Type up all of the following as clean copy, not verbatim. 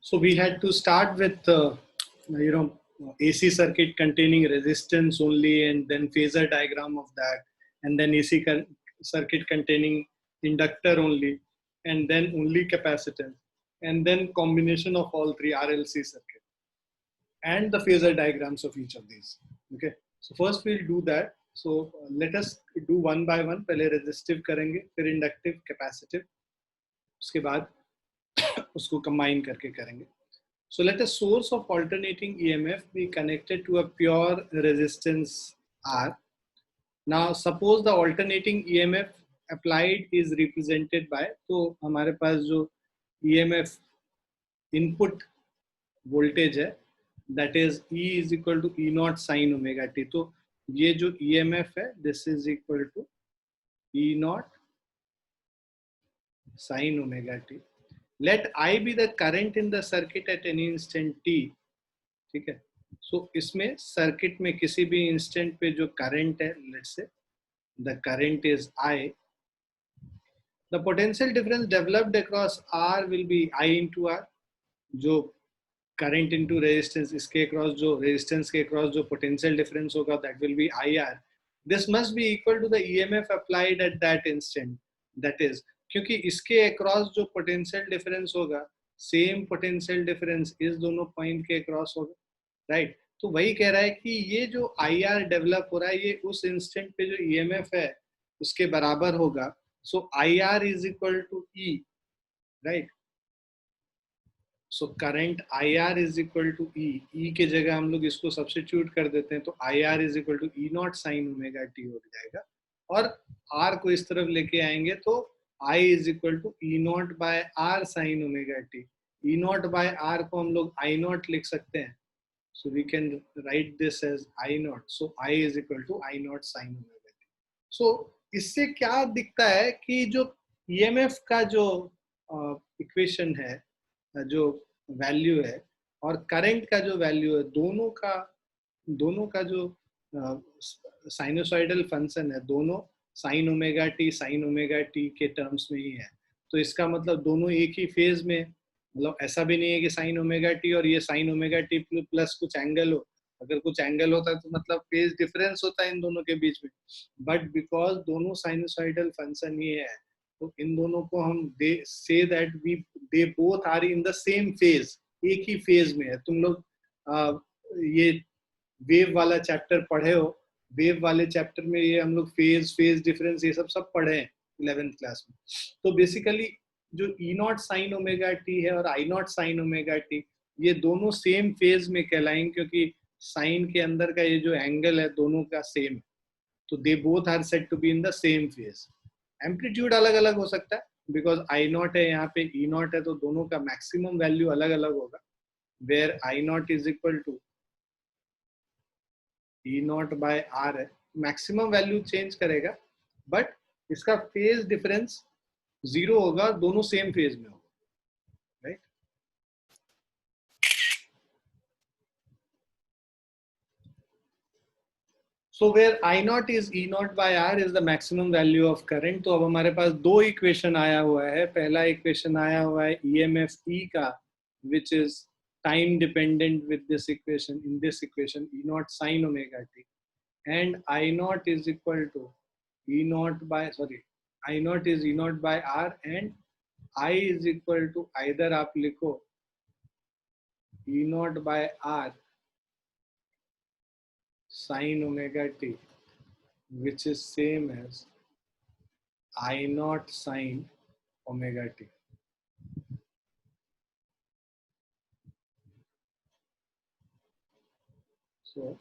So we had to start with AC circuit containing resistance only, and then phasor diagram of that, and then AC circuit containing inductor only, and then only capacitance, and then combination of all three RLC circuit and the phasor diagrams of each of these. Okay, so first we'll do that. So let us do one by one. पहले resistive करेंगे, फिर inductive, capacitive, उसके बाद उसको combine करके करेंगे. So let a source of alternating EMF be connected to a pure resistance R. Now suppose the alternating EMF applied is represented by, तो हमारे पास जो EMF input voltage है, that is E is equal to E naught sin omega t. तो ये जो EMF है, this is equal to E naught sin omega t. Let I be the current in the circuit at any instant t. ठीक है. So इसमें circuit में किसी भी instant पे जो current है, let's say the current is I. The potential difference developed across R will be I into R. जो current into resistance, इसके across जो resistance के across जो potential difference होगा, that will be IR. This must be equal to the EMF applied at that instant. That is, क्योंकि इसके across जो potential difference होगा, same potential difference इस दोनों point के across होगा, right? तो वही कह रहा है कि ये जो IR develop हो रहा है, ये उस instant पे जो EMF है, उसके बराबर होगा. So IR is equal to E, right? So current IR is equal to E. E के जगह हम लोग इसको substitute कर देते हैं, तो IR is equal to E naught sin omega t हो जाएगा. और R को इस तरफ लेके आएंगे तो I is equal to E naught by R sin omega t. E naught by R को हम लोग I naught लिख सकते हैं. So we can write this as I naught. So I is equal to I naught sin omega t. So इससे क्या दिखता है कि जो EMF का जो इक्वेशन है, जो वैल्यू है, और करंट का जो वैल्यू है, दोनों का जो साइनोसॉइडल फंक्शन है, दोनों साइन ओमेगा टी के टर्म्स में ही है. तो इसका मतलब दोनों एक ही फेज में, मतलब ऐसा भी नहीं है कि साइन ओमेगा टी और ये साइन ओमेगा टी प्लस कुछ एंगल हो. अगर कुछ एंगल होता है तो मतलब फेज डिफरेंस होता है इन दोनों के बीच में. बट बिकॉज दोनों साइनोसॉइडल फंक्शन ही है, तो इन दोनों को हम से that they both are in the same phase, एक ही फेज में है. तुम लोग ये वेव वाला चैप्टर पढ़े हो, वेव वाले चैप्टर में ये हम लोग फेज डिफरेंस ये सब पढ़े हैं 11th क्लास में. तो बेसिकली जो ई नॉट साइन ओमेगा टी है और आई नॉट साइन ओमेगा टी, ये दोनों सेम फेज में कहलाएंगे, क्योंकि साइन के अंदर का ये जो एंगल है दोनों का सेम है. तो they both are said to be in the same phase. Amplitude अलग अलग हो सकता है, बिकॉज आई नॉट है, यहाँ पे ई नॉट है, तो दोनों का मैक्सिमम वैल्यू अलग अलग होगा. Where I not is equal to E not by R है, मैक्सिमम वैल्यू चेंज करेगा, बट इसका फेज डिफरेंस 0 होगा, दोनों सेम फेज में होगा, right? So where I naught is E naught by R is the maximum value of current. तो अब हमारे पास दो इक्वेशन आया हुआ है. पहला इक्वेशन आया हुआ है EMF E का, which is time dependent with this equation. In this equation, E naught sin omega t, and I naught is equal to I naught is E naught by R, and I is equal to either आप लिखो E naught by R sin omega t, which is same as I naught sin omega t. So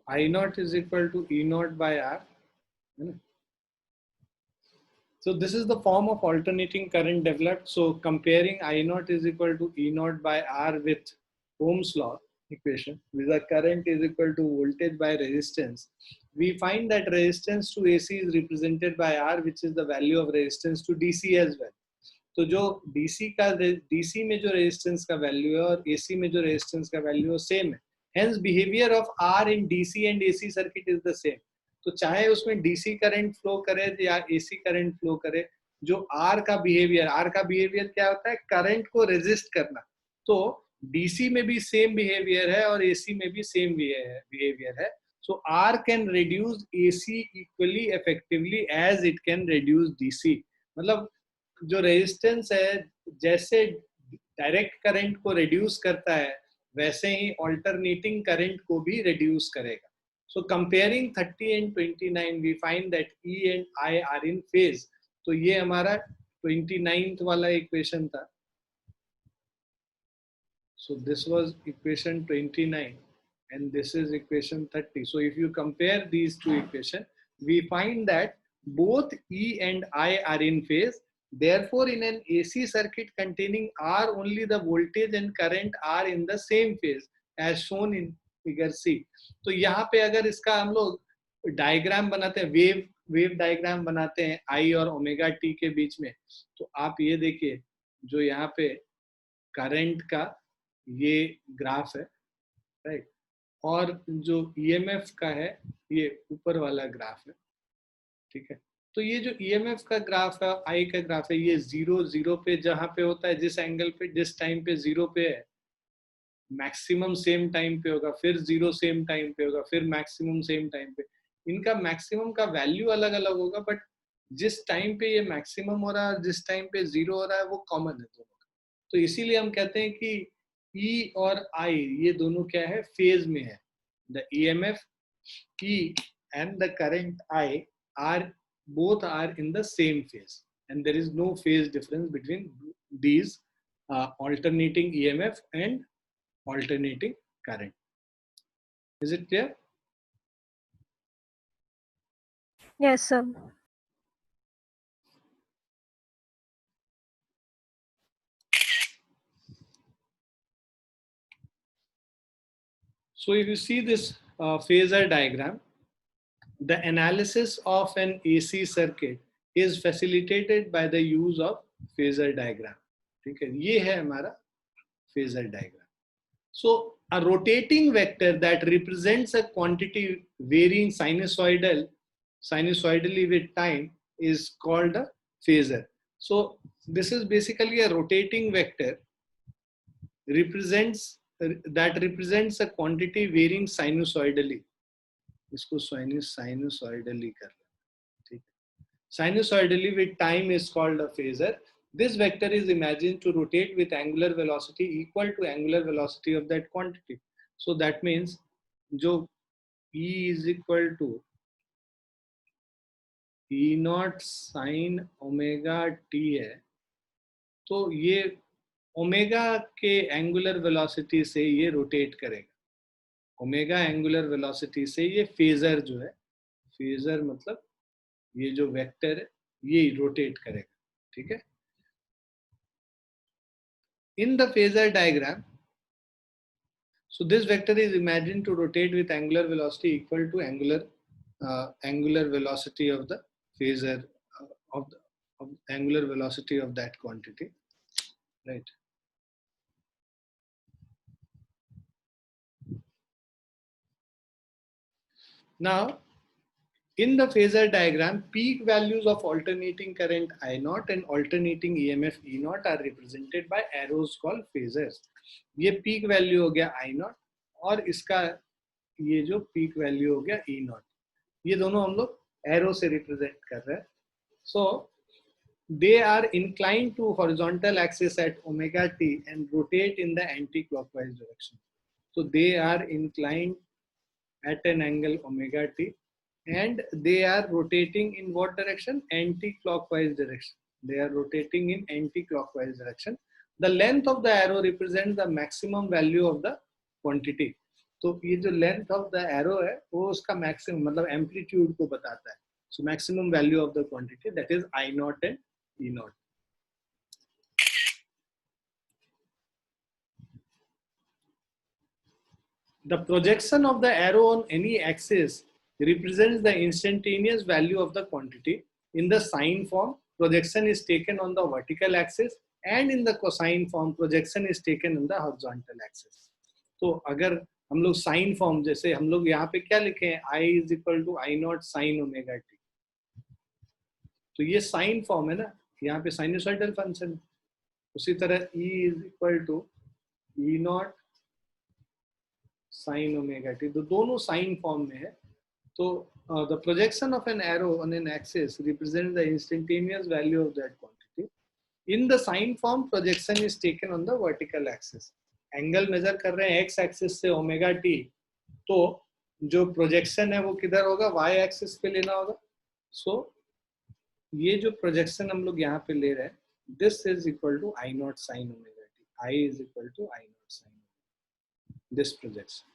I naught is equal to E naught by R. So this is the form of alternating current developed. So comparing I naught is equal to E naught by R with Ohm's law equation, with the current is equal to voltage by resistance, we find that resistance to AC is represented by R, which is the value of resistance to DC as well. तो जो DC में जो resistance का value है और AC में जो resistance का value है same है. Hence behavior of R in DC and AC circuit is the same. तो चाहे उसमें DC करंट फ्लो करे या AC करंट फ्लो करे, जो आर का बिहेवियर क्या होता है, करंट को रेजिस्ट करना। तो डीसी में भी सेम बिहेवियर है और एसी में भी सेम बिहेवियर है। So R can reduce AC equally effectively as it can reduce DC. मतलब जो रेजिस्टेंस है जैसे डायरेक्ट करंट को रिड्यूस करता है वैसे ही ऑल्टरनेटिंग करंट को भी रिड्यूस करेगा। So comparing 30 and 29 we find that E and I are in phase. तो ये हमारा 29th वाला इक्वेशन था। So this was equation 29 and this is equation 30. So if you compare these two equations, we find that both E and I are in phase. Therefore, in an AC circuit containing R, only the voltage and current are in the same phase as shown in figure C. तो यहाँ पे अगर इसका हम लोग diagram बनाते हैं, wave diagram बनाते हैं I और ओमेगा T के बीच में, तो आप ये देखिए जो यहाँ पे करंट का ये ग्राफ है, राइट, और जो ईएमएफ का है ये ऊपर वाला ग्राफ है, ठीक है। तो ये जो ईएमएफ का ग्राफ है, आई का ग्राफ है, ये 0 पे जहां पे होता है, जिस एंगल पे जिस टाइम पे 0 पे है मैक्सिमम सेम टाइम पे होगा, फिर 0 सेम टाइम पे होगा, फिर मैक्सिमम सेम टाइम पे। इनका मैक्सिमम का वैल्यू अलग अलग होगा, बट जिस टाइम पे ये मैक्सिमम हो रहा है जिस टाइम पे 0 हो रहा है वो कॉमन है दोनों का। तो इसीलिए हम कहते हैं कि E और I ये दोनों क्या है, फेज में है। The EMF E and the current I are both are in the same phase and there is no phase difference between these alternating EMF and alternating current. Is it clear? Yes, sir. So if you see this phasor diagram, the analysis of an AC circuit is facilitated by the use of phasor diagram. ठीक है, ये है हमारा phasor diagram. So a rotating vector that represents a quantity varying sinusoidally with time is called a phasor. So this is basically a rotating vector that represents a quantity varying sinusoidally. इसको sinusoidally कर रहे हैं, ठीक है। Sinusoidally with time is called a phasor. This vector is imagined to rotate with angular velocity equal to angular velocity of that quantity. So that means जो E is equal to E naught sin omega t है, तो ये omega के angular velocity से ये rotate करेगा। Omega angular velocity से ये फेजर जो है, फेजर मतलब ये जो वेक्टर है ये रोटेट करेगा, ठीक है। In the phasor diagram, so this vector is imagined to rotate with angular velocity equal to angular velocity of the phasor of angular velocity of that quantity, right? Now, in the phasor diagram, peak values of alternating current I naught and alternating EMF E naught are represented by arrows called phasors. ये peak value हो गया I naught और इसका ये जो peak value हो गया E naught, ये दोनों हम लोग arrow से represent कर रहे हैं. So they are inclined to horizontal axis at omega t and rotate in the anti-clockwise direction. So they are inclined at an angle omega t and they are rotating in what direction? Anti-clockwise direction. They are rotating in anti-clockwise direction. The length of the arrow represents the maximum value of the quantity. तो ये जो length of the arrow है वो उसका maximum मतलब amplitude को बताता है. So maximum value of the quantity, that is I naught and E naught. The projection of the arrow on any axis represents the instantaneous value of the quantity. In the sine form, projection is taken on the vertical axis, and in the cosine form, projection is taken on the horizontal axis. तो अगर हम लोग sign form, जैसे हम लोग यहाँ पे क्या लिखे हैं, I is equal to I naught sin omega t, तो ये साइन फॉर्म है ना, यहाँ पे साइनोसॉइडल फंक्शन। उसी तरह E is equal to E not sine omega T, तो दोनों साइन फॉर्म में है। तो the projection of an arrow on an axis represents the instantaneous value of that quantity. In the sine form, projection is taken on the vertical axis. Angle measure कर रहे हैं x axis से omega T, तो जो projection है वो किधर होगा, y एक्सिस पे लेना होगा। सो ये जो प्रोजेक्शन हम लोग यहाँ पे ले रहे हैं, this is equal to I not sine omega T, I is equal to I not sine this projection.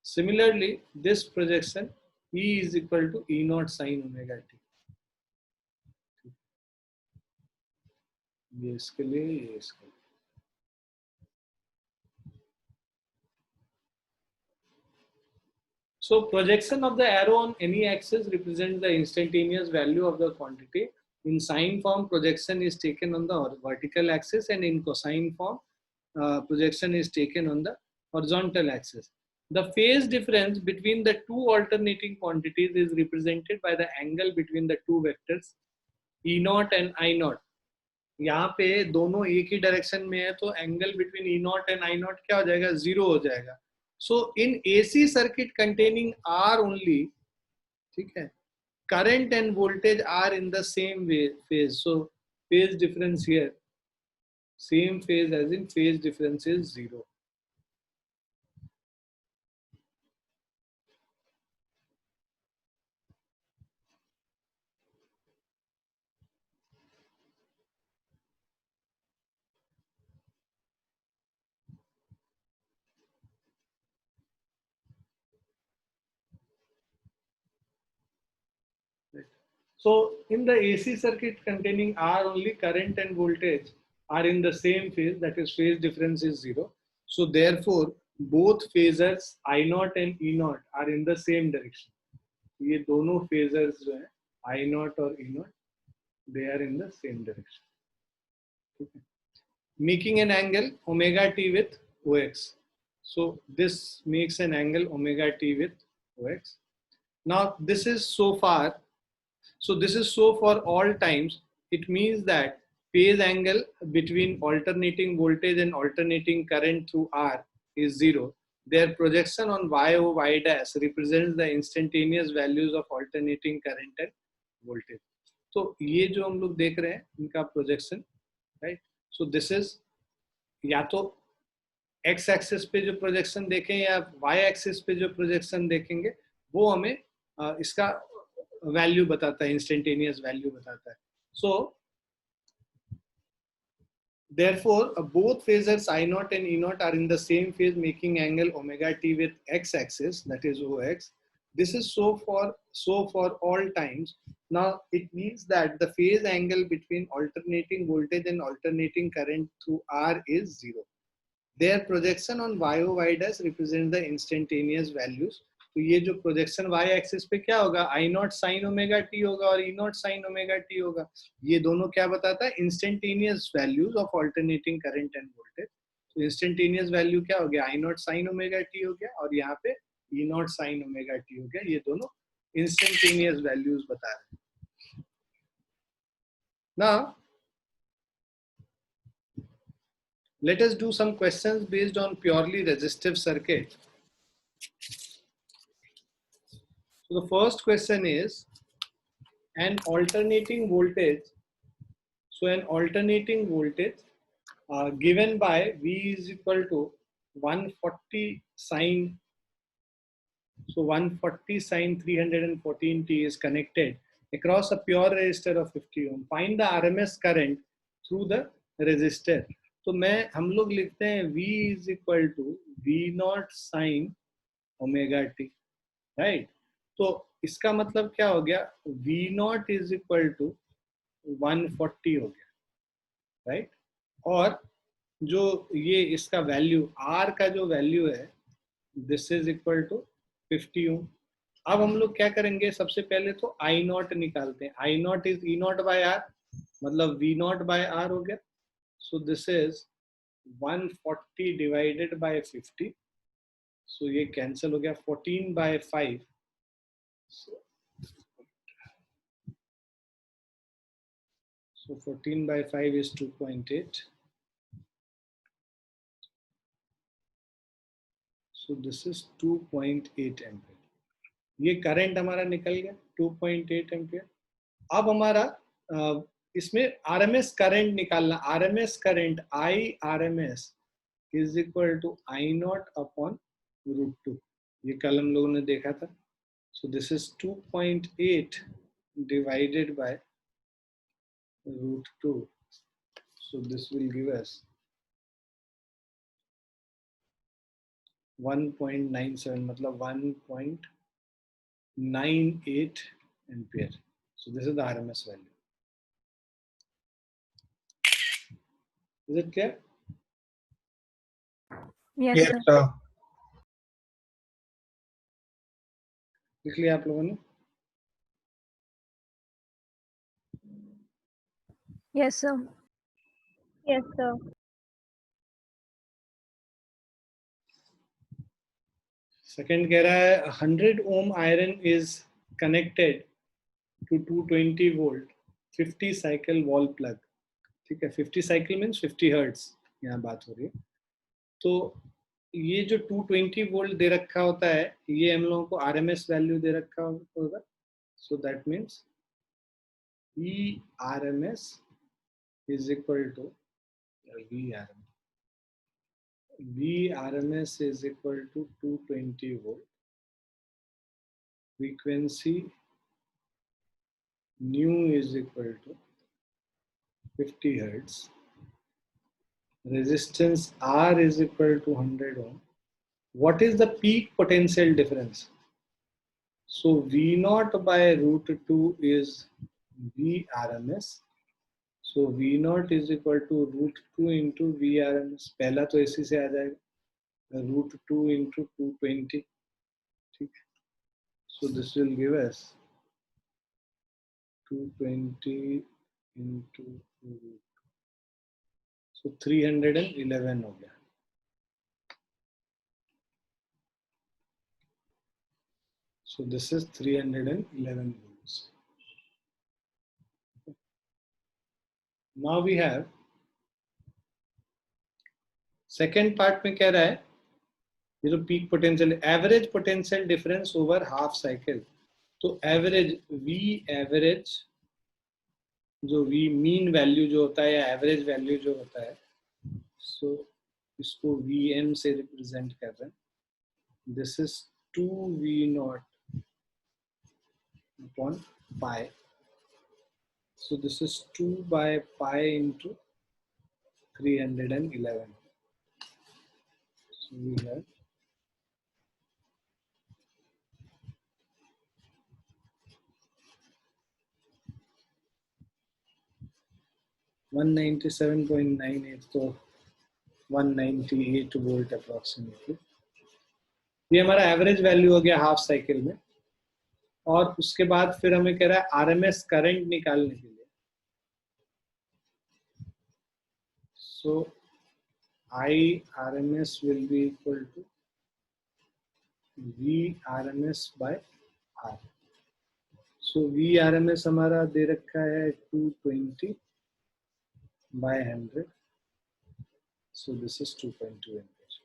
Similarly, this projection E is equal to E naught sin omega t. ये इसके लिए, ये इसके लिए। So projection of the arrow on any axis represents the instantaneous value of the quantity. In sine form, projection is taken on the vertical axis, and in cosine form, projection is taken on the horizontal axis. The phase difference between the two alternating quantities is represented by the angle between the two vectors E naught and I naught. यहाँ पे दोनों एक ही direction में है, तो angle between E naught and I naught क्या हो जाएगा, 0 हो जाएगा। So in AC circuit containing R only, ठीक है, current and voltage are in the same phase. So phase difference here, same phase as in phase difference is 0। So in the AC circuit containing R, only current and voltage are in the same phase, that is phase difference is 0. So therefore both phasors I naught and E naught are in the same direction. ये दोनों phasors जो है I naught और E naught, they are in the same direction. Okay. Making an angle omega t with OX. So this makes an angle omega t with OX. Now this is so far. So this is so for all times. It means that phase angle between alternating voltage and alternating current through R is 0. Their projection on Y or Y dash represents the instantaneous values of alternating current and voltage. तो ये जो हम लोग देख रहे हैं इनका projection, right. So this is, या तो x एक्सिस पे जो प्रोजेक्शन देखें या y एक्सिस पे जो प्रोजेक्शन देखेंगे, वो हमें इसका वैल्यू बताता है, इंस्टेंटेनियस वैल्यू बताता है। सो therefore both phasors I naught and E naught are in the same phase, making angle omega t with x axis, that is OX. This is so for all times. Now it means that the phase angle between alternating voltage and alternating current through R is 0. Their projection on y o y dash represent the instantaneous values. तो ये जो projection y axis पे क्या होगा, I not sine omega T होगा और E not sine omega T होगा। ये दोनों क्या बताता है, instantaneous values of alternating current and voltage. तो इंस्टेंटेनियस वैल्यू क्या हो गया, I not sine omega T हो गया, और यहाँ पे E not sine omega T हो गया। ये दोनों इंस्टेंटेनियस वैल्यूज बता रहे हैं। Now let us do some questions based on purely resistive circuit. So the first question is an alternating voltage. So an alternating voltage given by V is equal to 140 sine. So 140 sine 314t is connected across a pure resistor of 50 ohm. Find the RMS current through the resistor. तो हम लोग लिखते हैं V is equal to V naught sine omega t, right? तो इसका मतलब क्या हो गया, V naught is equal to 140 हो गया, राइट। और जो ये इसका वैल्यू R का जो वैल्यू है, दिस इज इक्वल टू 50 ओम। अब हम लोग क्या करेंगे, सबसे पहले तो I नॉट निकालते हैं। I not is E not by R, मतलब V नॉट बाय R हो गया। So this is 140 divided by 50। So ये कैंसिल हो गया, 14 by 5। So 14 by 5 is 2.8. So this is 2.8 ampere. ये करंट हमारा निकल गया 2.8 एम्पियर. अब हमारा इसमें आरएमएस करंट निकालना. RMS current I RMS is equal to I naught upon √2. ये कल हम लोगों ने देखा था. So this is 2.8 divided by √2. So this will give us 1.97, मतलब 1.98 ampere. So this is the RMS value. Is it clear? Yes, Yes, sir. sir. लिख लिया आप लोगों ने? Yes, sir. Yes, sir. Second कह रहा है 100 ohm iron is connected to 220 volt 50 cycle wall plug. ठीक है, 50 cycle means 50 hertz यहाँ बात हो रही है. तो ये जो 220 वोल्ट दे रखा होता है, ये हम लोगों को आरएमएस वैल्यू दे रखा होगा. So that means E RMS is equal to VRMS is equal to 220 volt. Frequency nu is equal to 50 hertz. Resistance R is equal to 100 ohm. What is the peak potential difference? So V naught by √2 is VRMS. So V naught is equal to √2 into VRMS. पहला तो इसी से आ जाएगा, √2 into 220. ठीक. So this will give us 220 into 2. So 311 हो गया. So this is 311 volts. Now we have second part में कह रहा है ये जो peak potential, average potential difference over half cycle. तो एवरेज V एवरेज, जो V मीन वैल्यू जो होता है या एवरेज वैल्यू जो होता है, सो इसको VM से रिप्रेजेंट कर रहे हैं. This is 2V not upon pi. So this is 2 by pi into 311. So we have 197.98, तो 198 वोल्ट अप्रोक्सीमेटली. ये हमारा एवरेज वैल्यू हो गया हाफ साइकिल में. और उसके बाद फिर हमें कह रहा है आरएमएस करंट निकालने के लिए. So I RMS will be equal to V RMS by R. So V RMS हमारा दे रखा है 220 by 100. So this is 2.2 amperes.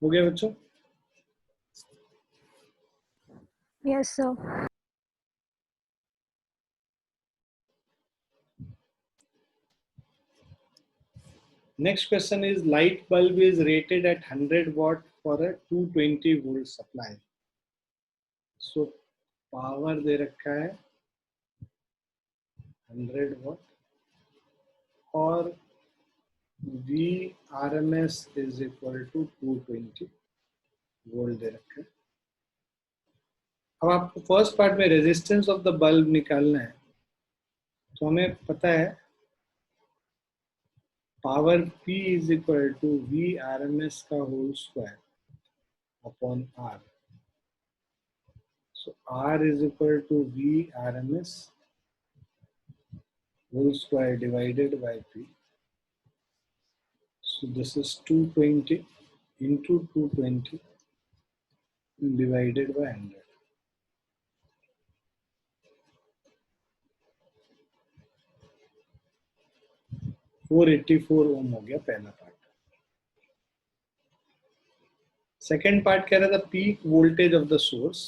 हो गया बच्चों? Yes, sir. Next question is light bulb is rated at 100 watt for a 220 volt supply. So power दे रखा है 100 watt और VRMS is equal to 220 volt दे रखा है. अब आपको फर्स्ट पार्ट में रेजिस्टेंस ऑफ द बल्ब निकालना है. तो हमें पता है power P is equal to VRMS का whole square upon R. So R is equal to VRMS whole square divided by P. So this is 220 into 220 divided by 100. 484 ओम हो गया पहला पार्ट. सेकेंड पार्ट कह रहा था peak voltage of the source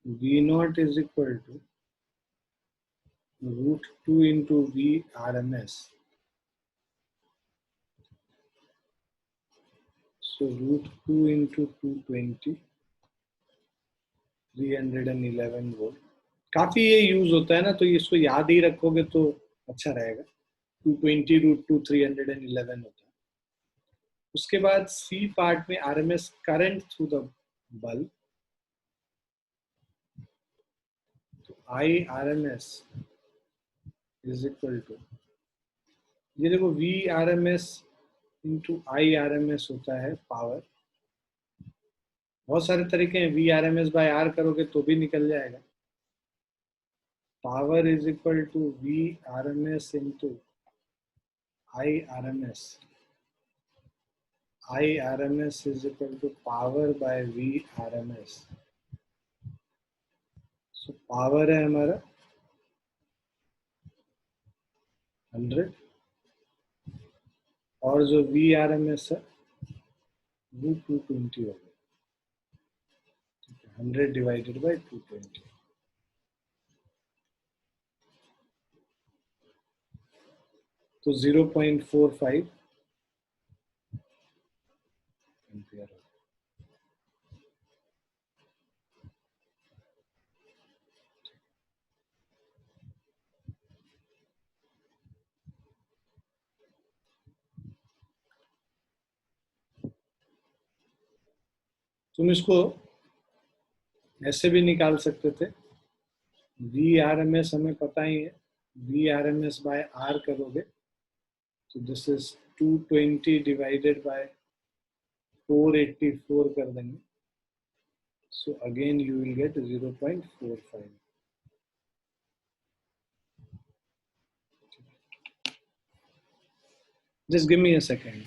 V naught is equal to root 2 into V RMS. So root 2 into 220 311 volt. काफी ये use होता है ना, तो इसको याद ही रखोगे तो अच्छा रहेगा. 220 रूट 2 311 होता है. उसके बाद सी पार्ट में RMS current through the bulb. तो I RMS is equal to, ये देखो V RMS into I RMS होता है पावर. बहुत सारे तरीके हैं, वी आरएमएस बाय आर करोगे तो भी निकल जाएगा. Power is equal to V RMS into I RMS. I RMS is equal to power by V RMS. So power है हमारा 100 और जो वी आरएमएस है वो 220 हो गया. 100 डिवाइडेड बाय 220. तो 0.45 एम्पियर. तुम इसको ऐसे भी निकाल सकते थे. वी आर एम एस हमें पता ही है, V R M S by R करोगे तो दिस इज 220 डिवाइडेड बाय 484 कर देंगे. So again you will get 0.45. Just give me a second.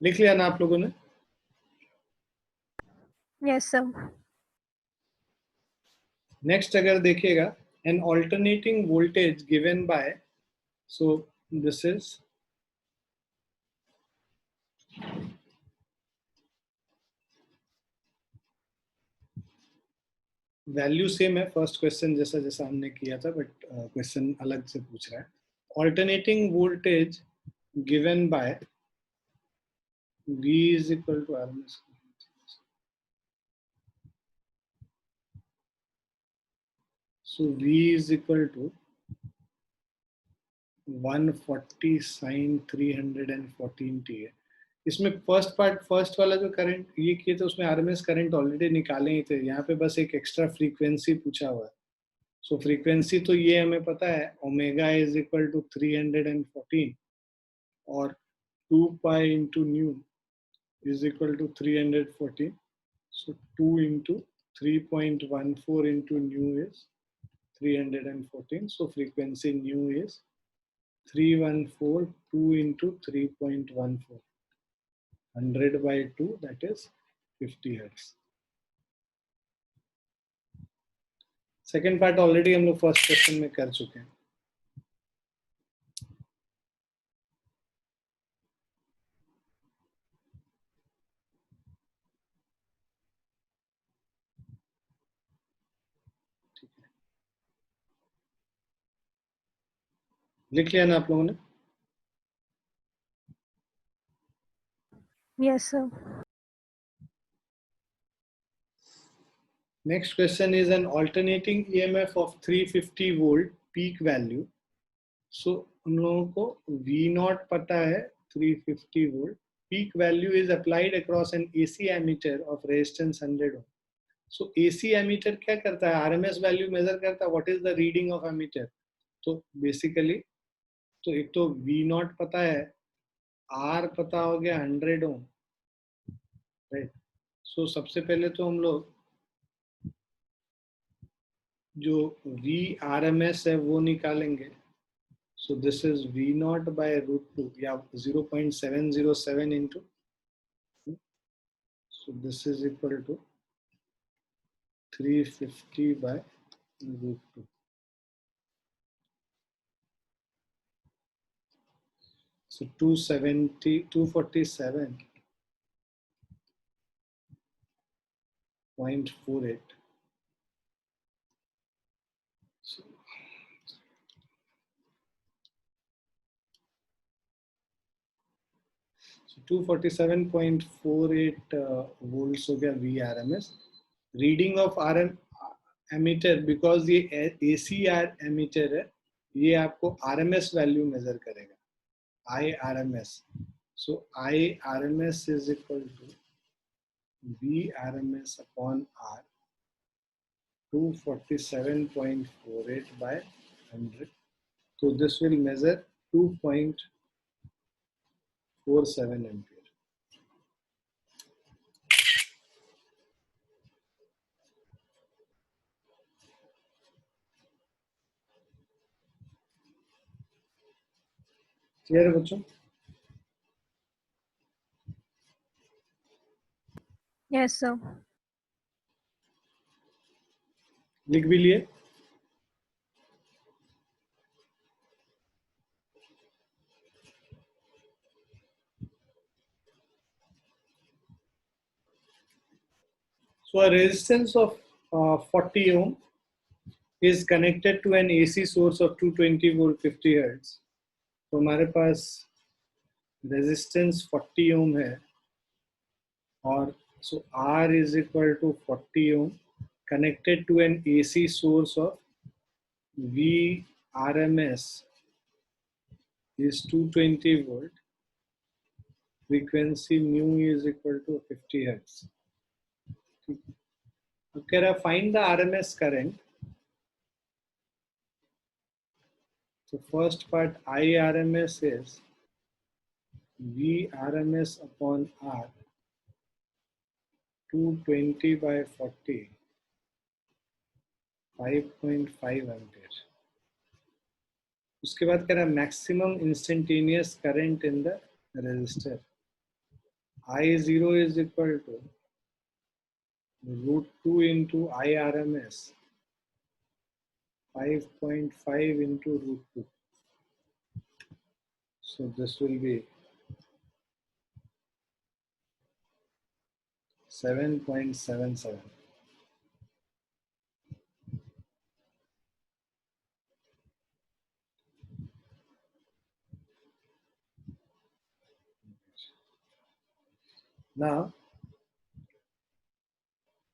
लिख लिया ना आप लोगों ने? Yes, sir. नेक्स्ट अगर देखिएगा, an alternating voltage given by, so this is value same है फर्स्ट क्वेश्चन जैसा जैसा हमने किया था, बट क्वेश्चन अलग से पूछ रहा है. Alternating voltage given bye V is equal to RMS. So V is equal to 140 sin 314 t है. इसमें फर्स्ट वाला जो करंट ये किए थे उसमें आरएमएस करंट ऑलरेडी निकाले ही थे. यहाँ पे बस एक एक्स्ट्रा फ्रीक्वेंसी पूछा हुआ है. सो फ्रीक्वेंसी तो ये हमें पता है, ओमेगा इज इक्वल टू 314 और 2 pi into new is equal to 314. So 2 into 3.14 into nu is 314. So frequency nu is 314. 2 into 3.14. 100 by 2, that is 50 hertz. Second part already हम लोग फर्स्ट क्वेश्चन में कर चुके हैं. लिख लिया ना आप लोगों ने? Yes, sir. Next question is an alternating EMF of 350 volt peak value. So हम लोगों को V नॉट पता है 350 volt. Peak value is applied across an AC ammeter of resistance 100 ohm. So AC ammeter क्या करता है? RMS value measure करता है. What is the reading of ammeter? तो basically तो एक तो V नॉट पता है, R पता हो गया 100 ohm, राइट? सो सबसे पहले तो हम लोग जो वी आर एम एस है वो निकालेंगे. So this is V not by root two या 0.707 into. So this is equal to 350 by root two. So 247.48. So 247.48 volts हो गया V R M S. Reading of R M ammeter, because ये A C R ammeter है, ये आपको R M S value measure करेगा, I R M S. So I R M S is equal to V R M S upon R 247.48 by 100. So this will measure 2.47 ampere. Clear है बच्चों? Yes, sir. लिख भी लिए? So a resistance of 40 ohm is connected to an AC source of 220 volt 50 hertz. तो हमारे पास resistance 40 ohm है, और so R is equal to 40 ohm connected to an AC source of VRMS is 220 volt. Frequency mu is equal to 50 hertz. Okay, find the RMS current. So first part IRMS is VRMS upon R 220 by 40 5.5 ampere. उसके बाद कह रहा है maximum instantaneous current in the resistor. I0 is equal to root 2 into IRMS 5.5 into root 2. So this will be 7.77. Now,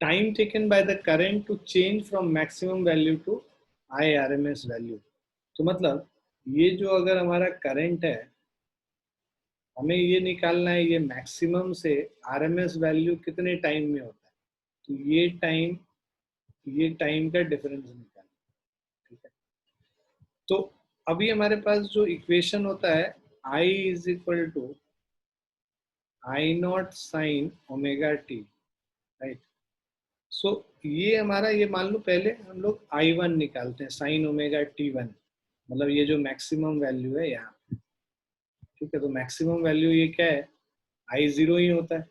time taken by the current to change from maximum value to IRMS value. तो मतलब ये जो अगर हमारा current है, हमें ये निकालना है ये मैक्सिमम से आरएमएस वैल्यू कितने टाइम में होता है. तो ये टाइम का डिफरेंस निकालना. ठीक है, तो अभी हमारे पास जो इक्वेशन होता है I is equal to I not sine omega t, right? So ये हमारा, ये मान लो पहले हम लोग I1 निकालते हैं साइन ओमेगा T1, मतलब ये जो मैक्सिमम वैल्यू है यहाँ. ठीक है, तो मैक्सिमम वैल्यू ये क्या है? I0 ही होता है.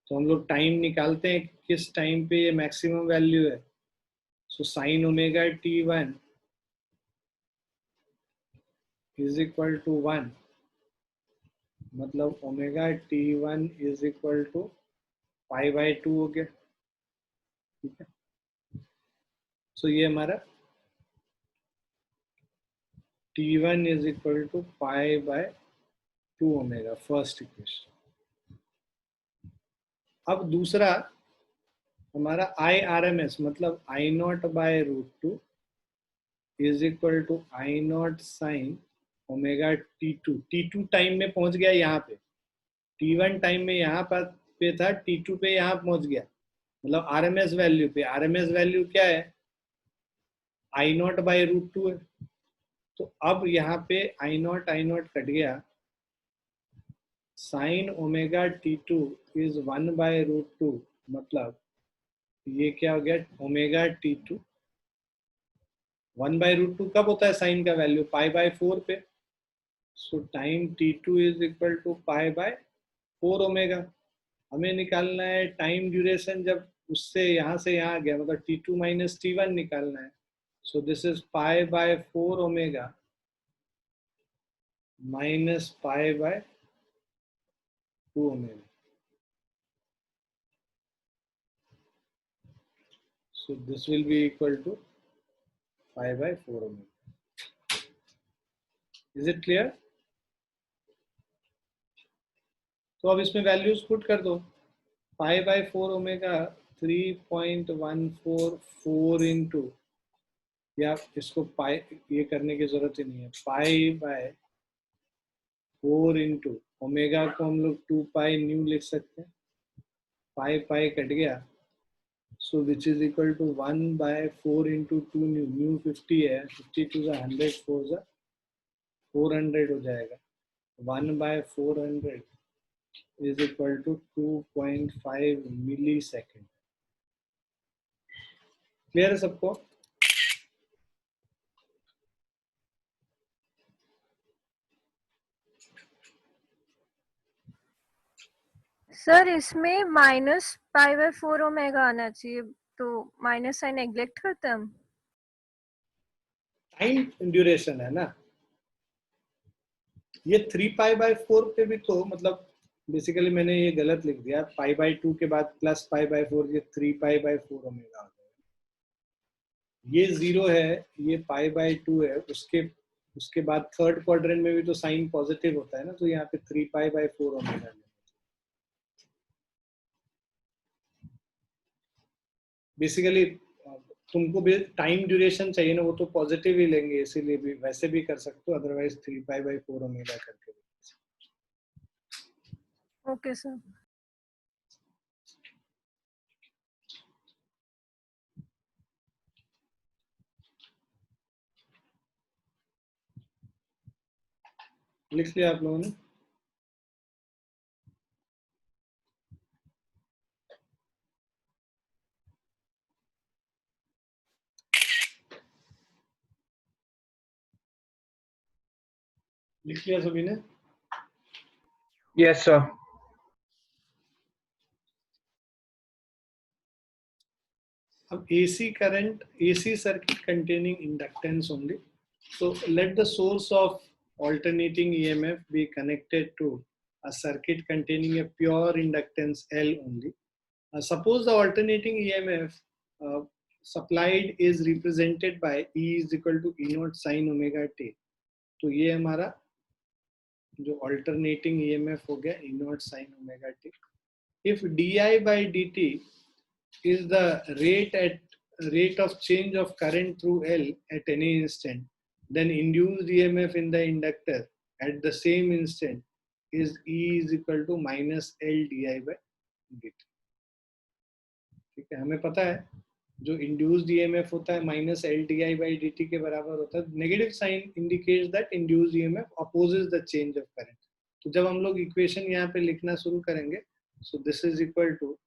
तो हम लोग टाइम निकालते हैं किस टाइम पे ये मैक्सिमम वैल्यू है. So sine omega T1 is equal to 1, मतलब omega T1 is equal to pi by 2 हो गया. ठीक है, सो ये हमारा T1 is equal to pi by 2 omega, first equation. अब दूसरा हमारा आई आर एम एस मतलब I not by root two is equal to I not sine omega T2। T2 time में पहुंच गया यहाँ पे, T1 टाइम में यहाँ पर पे था, T2 पे यहाँ पहुंच गया, मतलब आरएमएस वैल्यू पे। आरएमएस वैल्यू क्या है, I not by root two है। तो अब यहाँ पे आई नॉट कट गया, sine omega T2 is 1 by root two, मतलब ये क्या हो गया, omega T2 1 by root to कब होता है साइन का वैल्यू, पाई बाय 4 पे। So time T2 is equal to pi by 4 omega. हमें निकालना है टाइम ड्यूरेशन जब उससे यहाँ से यहाँ गया, मतलब T2 माइनस T1 निकालना है। सो this is pi by 4 omega minus pi by 2 omega. So this will be equal to pi by 4 omega. Is it clear? तो अब इसमें वैल्यूज पुट कर दो, पाई बाय 4 ओमेगा 3.144 इंटू, या इसको पाई ये करने की जरूरत ही नहीं है, पाई बाय 4 इंटू ओमेगा को हम लोग 2 पाई न्यू लिख सकते हैं, पाई पाई कट गया, so which is equal to 1 by 4 into 2 new, new 50 है, 52 का 100 4 400 हो जाएगा, 1 बाय 400 is equal to 2.5 millisecond। Clear है सबको? सर इसमें माइनस पाई बाय 4 ओमेगा आना चाहिए, तो माइनस साइन नेग्लेक्ट करते हैं हम। टाइम ड्यूरेशन है ना ये, 3 पाई बाय 4 पे भी तो मतलब बेसिकली मैंने ये गलत लिख दिया, पाई बाय 2 के बाद प्लस पाई बाय 4, ये 3 पाई बाय 4 ओमेगा आ गया। ये 0 है, ये पाई बाय 2 है, उसके बाद थर्ड क्वाड्रेंट में भी तो साइन पॉजिटिव होता है ना, तो यहाँ पे 3 पाई बाय 4 ओमेगा। बेसिकली तुमको भी टाइम ड्यूरेशन चाहिए ना, वो तो पॉजिटिव ही लेंगे, इसीलिए भी वैसे भी कर सकते हो, अदरवाइज 3 पाई बाय 4 ओमेगा करके। Okay sir. लिख लिया आप लोगों ने? लिख लिया सभी ने? Yes sir. अब AC current, AC circuit containing inductance only. So let the source of alternating EMF be connected to a circuit containing a pure inductance L only. Suppose the alternating EMF supplied is represented by E is equal to E naught sin omega t. तो ये हमारा जो alternating EMF हो गया E naught sin omega t. If di by dt is the rate of change of current through L at any instant, then induced EMF in the inductor at the same instant is E is equal to minus L di by dt. ठीक है, हमें पता है जो induced EMF होता है minus L D I by D T के बराबर होता है। Negative sign indicates that induced EMF opposes the change of current. तो जब हम लोग इक्वेशन यहाँ पे लिखना शुरू करेंगे, so this is equal to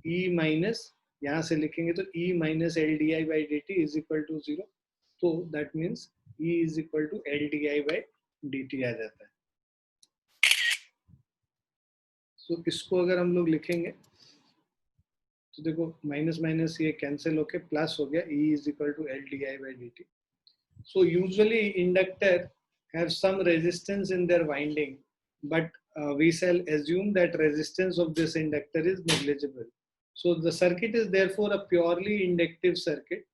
E minus, यहाँ से लिखेंगे तो E minus L D I by D T is equal to 0। तो that means E is equal to L D I by D T आ जाता है। सो इसको अगर हम लोग लिखेंगे तो देखो माइनस माइनस ये कैंसिल होके प्लस हो गया, E is equal to L D I by D T. So usually inductor have some resistance in their winding, but we shall assume that resistance of this inductor is negligible. So the circuit is therefore a purely inductive circuit.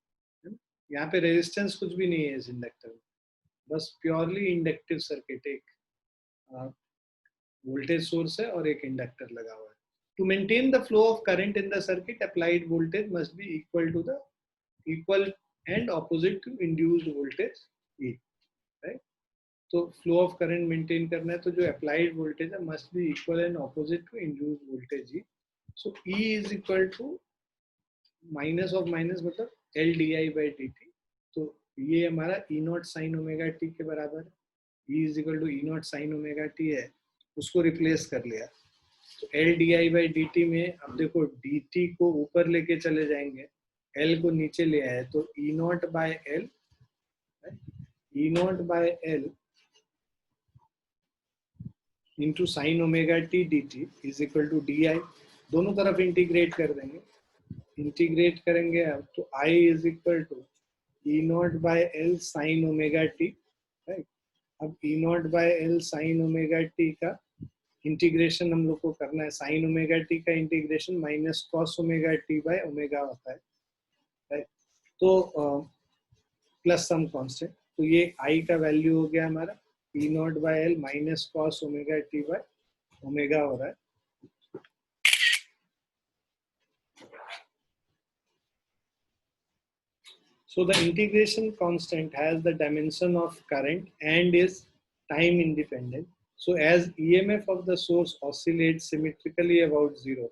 यहाँ पे resistance कुछ भी नहीं है इस inductor में, बस purely inductive circuit, एक वोल्टेज सोर्स है और एक इंडक्टर लगा हुआ है. To maintain the flow of current in the circuit, applied voltage must be equal to the equal and opposite to induced voltage E, right. तो फ्लो ऑफ करंट मेंटेन करना है तो जो अप्लाइड वोल्टेज है must be equal and opposite to induced voltage E. So E is equal to minus of minus मतलब L D I by D T. तो ये हमारा E not sine omega T के बराबर है. E is equal to E not sine omega T है, उसको replace कर लिया. तो L D I by D T में अब देखो डी टी को ऊपर लेके चले जाएंगे, एल को नीचे ले आए तो E not by L, E not by L into sine omega t d T is equal to d I. दोनों तरफ इंटीग्रेट कर देंगे, इंटीग्रेट करेंगे अब तो I is equal to E not by L sine omega t, right. अब E not by L sine omega t का integration हम लोग को करना है. साइन ओमेगा टी का integration minus cos omega t by omega होता है, राइट. तो प्लस सम कांस्टेंट, तो ये I का वैल्यू हो गया हमारा E not by L minus cos omega t by omega हो रहा है. So the integration constant has the dimension of current and is time independent. So as EMF of the source oscillates symmetrically about zero,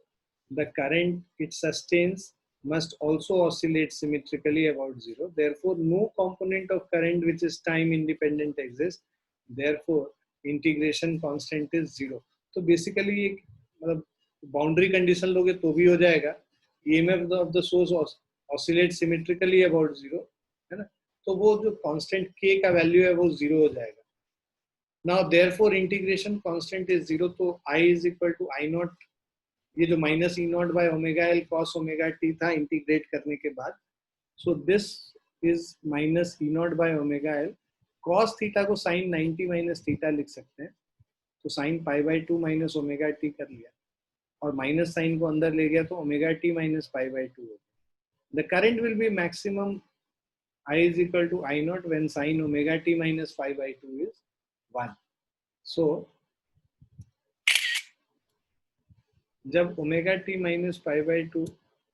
the current it sustains must also oscillate symmetrically about zero. Therefore, no component of current which is time independent exists. Therefore, integration constant is zero. So basically, मतलब boundary condition लोगे तो भी हो जाएगा. EMF of the source oscillate symmetrically about zero, है ना. तो वो जो कांस्टेंट k का वैल्यू है वो जीरो हो जाएगा. Now therefore integration constant is zero. तो I is equal to I nought, ये जो minus E not by omega L cos omega T था इंटीग्रेट करने के बाद, so this is minus E not by omega L. Cos theta को sine 90 minus theta लिख सकते हैं, तो sine pi by two minus omega T कर लिया और माइनस साइन को अंदर ले गया तो omega T minus pi by two हो गया. The current will be maximum I is equal to I naught when sin omega t minus pi by 2 is 1. So, जब omega T minus pi by two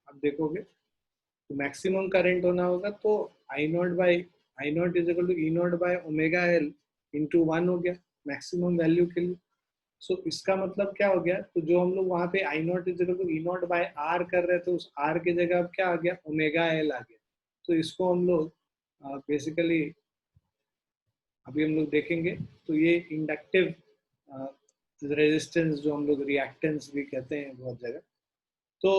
आप देखोगे तो maximum current होना होगा, तो I not is equal to E not by omega L into 1 हो गया maximum value के लिए. सो इसका मतलब क्या हो गया, तो जो हम लोग वहां पे I not is equal to E not by R कर रहे थे उस आर के जगह अब क्या आ गया, ओमेगा एल आ गया. तो इसको हम लोग बेसिकली अभी हम लोग देखेंगे. तो ये इंडक्टिव रेजिस्टेंस जो हम लोग रिएक्टेंस भी कहते हैं बहुत जगह. तो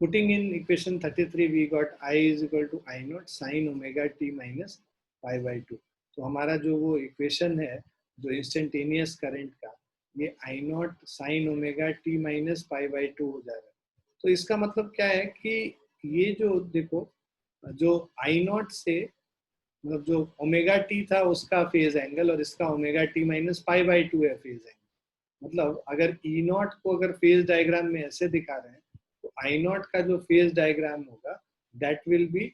putting in equation 33 we got I is equal to I not sine omega T minus pi by two. तो हमारा जो वो इक्वेशन है जो इंस्टेंटेनियस करंट का, ये I not sine omega T minus pi by two हो जा रहा है. तो इसका मतलब क्या है कि ये जो देखो जो आई नॉट से मतलब जो ओमेगा टी था उसका फेज एंगल और इसका omega T minus pi by to है फेज एंगल. मतलब अगर ई नॉट को अगर फेज डायग्राम में ऐसे दिखा रहे हैं तो आई नॉट का जो फेज डायग्राम होगा that will be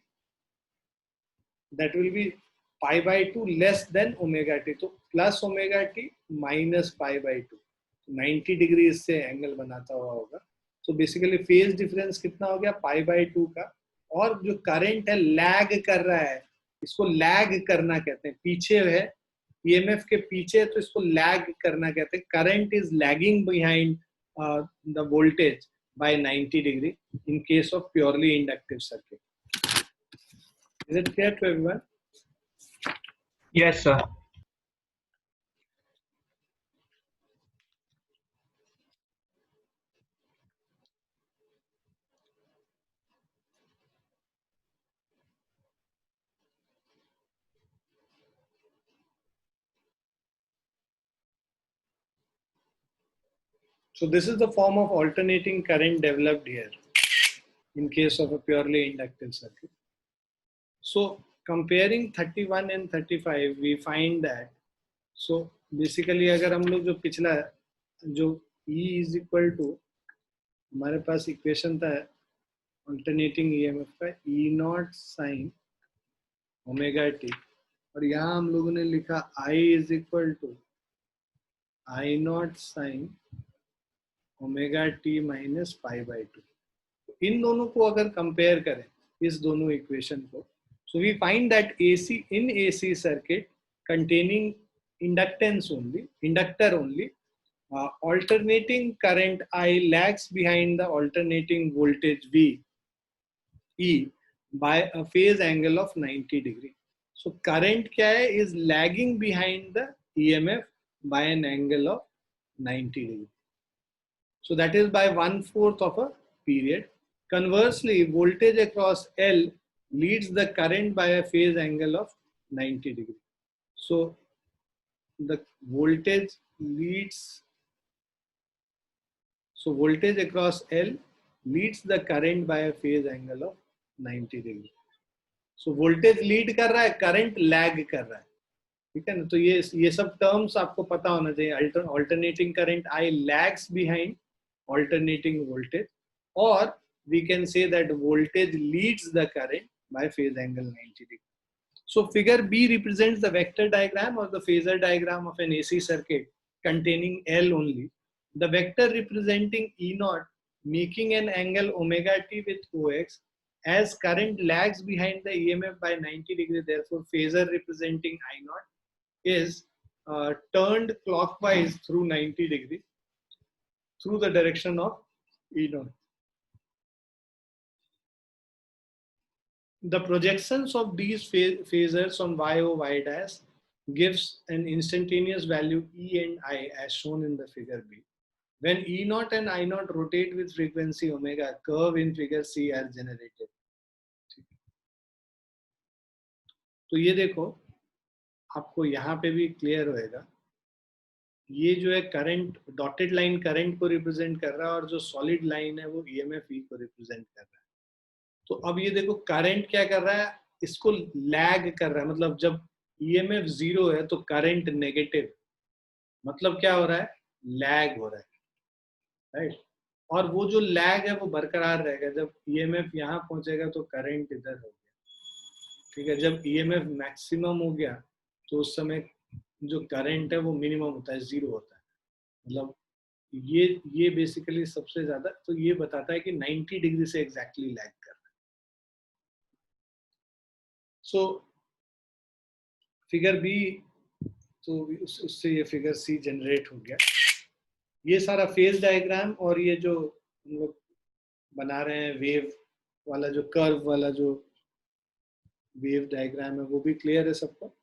pi by two less than omega T. तो plus omega T minus pi by two, 90 degree इससे एंगल बनाता हुआ होगा. तो बेसिकली फेज डिफरेंस कितना हो गया, पाई बाई टू का. और जो करंट है लैग कर रहा है, इसको लैग करना कहते हैं, पीछे है ईएमएफ के पीछे, तो इसको लैग करना कहते हैं. Current is lagging behind the voltage by 90 degree in case of purely inductive circuit. Is it clear to everyone? Yes, sir. So this is the form of alternating current developed here in case of a purely inductive circuit. So comparing 31 and 35, we find that, so basically अगर हम लोग जो पिछला जो E is equal to हमारे पास equation था alternating EMF का E not sine omega t और यहाँ हम लोगों ने लिखा I is equal to I not sine omega T minus pi by two. इन दोनों को अगर कंपेयर करें, इस दोनों इक्वेशन को, so we find that AC in AC circuit containing inductance only, inductor only, alternating current I lags behind the alternating voltage V E by a phase angle of 90 degree. So current क्या है, is lagging behind the EMF by an angle of 90 degree. So that is by 1/4 of a period. Conversely, voltage across L leads the current by a phase angle of 90 degree. So the voltage leads, so voltage across L leads the current by a phase angle of 90 degree. So voltage lead कर रहा है, current lag कर रहा है, ठीक है ना। तो ये सब टर्म्स आपको पता होना चाहिए। Alternating current I lags behind alternating voltage, or we can say that voltage leads the current by phase angle 90 degree. So figure B represents the vector diagram or the phasor diagram of an AC circuit containing L only. The vector representing E naught making an angle omega t with OX as current lags behind the EMF by 90 degree. Therefore, phasor representing I naught is turned clockwise through 90 degree through the direction of E naught. The projections of these phasors on YO Y dash gives an instantaneous value E and I as shown in the figure B. When E naught and I naught rotate with frequency omega, curve in figure C are generated. तो ये देखो, आपको यहाँ पे भी clear होएगा, ये जो है करंट, डॉटेड लाइन करंट को रिप्रेजेंट कर रहा है और जो सॉलिड लाइन है वो EMF E को रिप्रेजेंट कर रहा है। तो अब ये देखो करंट क्या कर रहा है, इसको लैग कर रहा है, मतलब जब EMF 0 है तो करंट नेगेटिव, मतलब क्या हो रहा है, लैग हो रहा है, राइट। और वो जो लैग है वो बरकरार रहेगा, जब EMF यहाँ पहुंचेगा तो करंट इधर हो गया, ठीक है। जब EMF मैक्सिमम हो गया तो उस समय जो करंट है वो मिनिमम होता है, 0 होता है, मतलब ये बेसिकली सबसे ज्यादा, तो ये बताता है कि 90 डिग्री से एग्जैक्टली लैग कर रहा है। सो फिगर बी, तो उससे ये फिगर सी जनरेट हो गया। ये सारा फेज डायग्राम और ये जो हम लोग बना रहे हैं वेव वाला, जो कर्व वाला जो वेव डायग्राम है, वो भी क्लियर है सबको।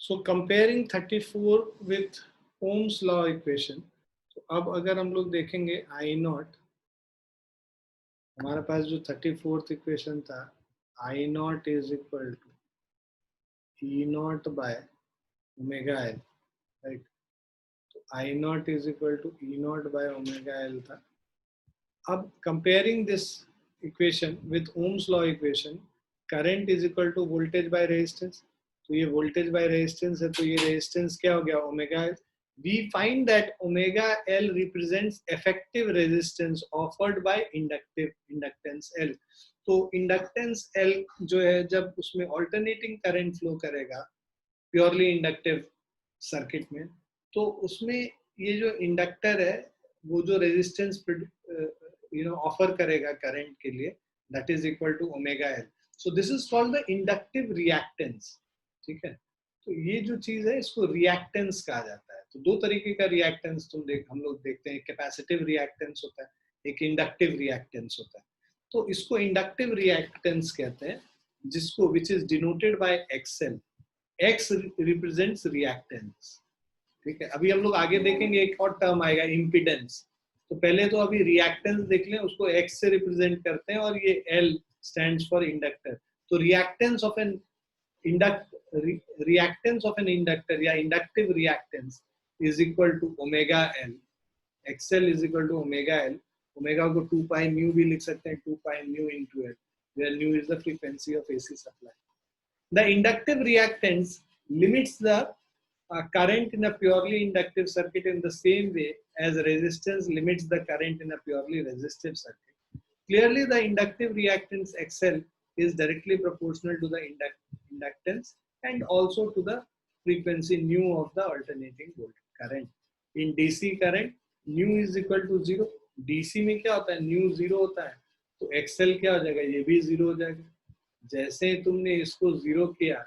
So comparing 34 with Ohm's law equation, तो अब अगर हम लोग देखेंगे I नॉट, हमारे पास जो 34th इक्वेशन था, I not is equal to E not by omega L, right. तो I not is equal to E not by omega L था। अब comparing this equation with Ohm's law equation, current is equal to voltage by resistance, तो ये voltage by resistance है, तो ये resistance क्या हो गया, omega L. We find that omega L represents effective resistance offered by inductance L. तो inductance L जो है, जब उसमें ऑल्टरनेटिंग करंट फ्लो करेगा प्योरली इंडक्टिव सर्किट में, तो उसमें ये जो इंडक्टर है वो जो रेजिस्टेंस ऑफर करेगा करंट के लिए, that is equal to omega L. So this is called the inductive reactance, ठीक है। तो ये जो चीज है इसको रिएक्टेंस कहा जाता है। तो दो तरीके का रिएक्टेंस हम लोग देखते हैं, कैपेसिटिव रिएक्टेंस होता है, एक इंडक्टिव रिएक्टेंस होता है। तो इसको इंडक्टिव रिएक्टेंस कहते हैं, जिसको which is denoted by XL. X represents reactance, ठीक है। अभी हम लोग आगे देखेंगे एक और टर्म आएगा, इम्पीडेंस। तो पहले तो अभी रिएक्टेंस देख लें, उसको एक्स से रिप्रेजेंट करते हैं और ये एल स्टैंड्स फॉर इंडक्टर। तो रिएक्टेंस ऑफ एन इंडक्टर या inductive reactance is equal to omega L, XL is equal to omega L, omega को 2 पाई म्यू भी लिख सकते हैं, 2 pi mu into L, where mu is the frequency of AC supply. The inductive reactance limits the current in a purely inductive circuit in the same way as resistance limits the current in a purely resistive circuit. Clearly, the inductive reactance XL is directly proportional to the inductance and also to the frequency nu of the alternating voltage current. In DC current, nu is equal to 0. DC में क्या होता है? Nu 0 होता है, तो XL क्या हो जाएगा? ये भी 0 हो जाएगा. जैसे तुमने इसको 0 किया,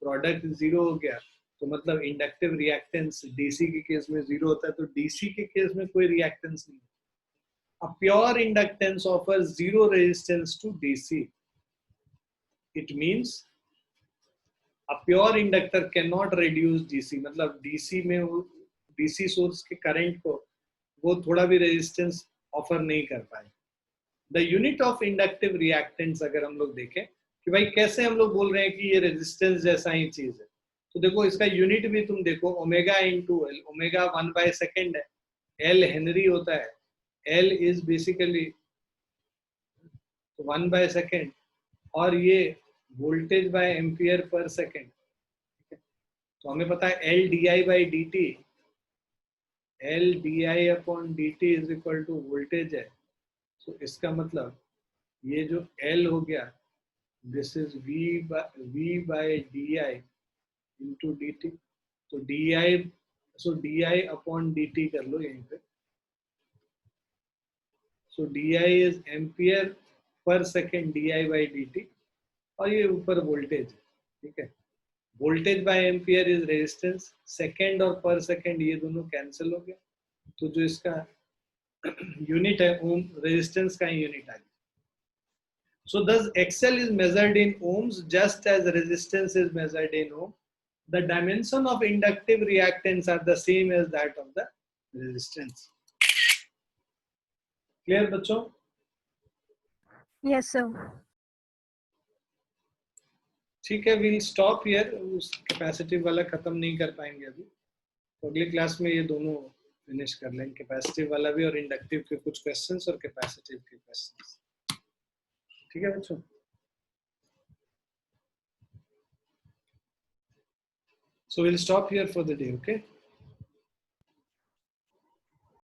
प्रोडक्ट 0 हो गया, तो मतलब इंडक्टिव रिएक्टेंस डीसी के केस में 0 होता है, तो डीसी के केस में कोई रिएक्टेंस नहीं. A pure inductance offers zero resistance to DC. It means a pure inductor cannot reduce DC. मतलब DC में DC सोर्स के करंट को वो थोड़ा भी रेजिस्टेंस ऑफर नहीं कर पाए. The unit of inductive reactance अगर हम लोग देखें कि भाई कैसे हम लोग बोल रहे हैं कि ये रेजिस्टेंस जैसा ही चीज है, तो देखो इसका यूनिट भी तुम देखो, ओमेगा इंटू एल. ओमेगा 1/2 है, एल हेनरी होता है, एल इज बेसिकली 1/2, और ये voltage by ampere per second. तो हमें पता है L D I by D T, L D I upon D T is equal to voltage है. तो इसका मतलब ये जो एल हो गया, this is V by D I into D T. तो D I upon D T कर लो यहीं पे. So D I is ampere per second D I by D T, और ये ऊपर वोल्टेज है. ठीक है, voltage by ampere is resistance. Second और पर सेकेंड ये दोनों कैंसिल हो गया, तो जो इसका यूनिट है ओम, रेजिस्टेंस का ही यूनिट आ गया. So thus XL is measured in ohms just as resistance is measured in ohm. The dimension of inductive reactance are the same as that of the resistance. Clear बच्चों? Yes, sir. ठीक है, we'll stop here. उस capacitive वाला खत्म नहीं कर पाएंगे अभी, तो अगली क्लास में ये दोनों फिनिश कर लेंगे, कैपेसिटिव वाला भी और इंडक्टिव के कुछ क्वेश्चंस और कैपेसिटिव के क्वेश्चंस. ठीक है बच्चों? So we'll stop here for the day, okay?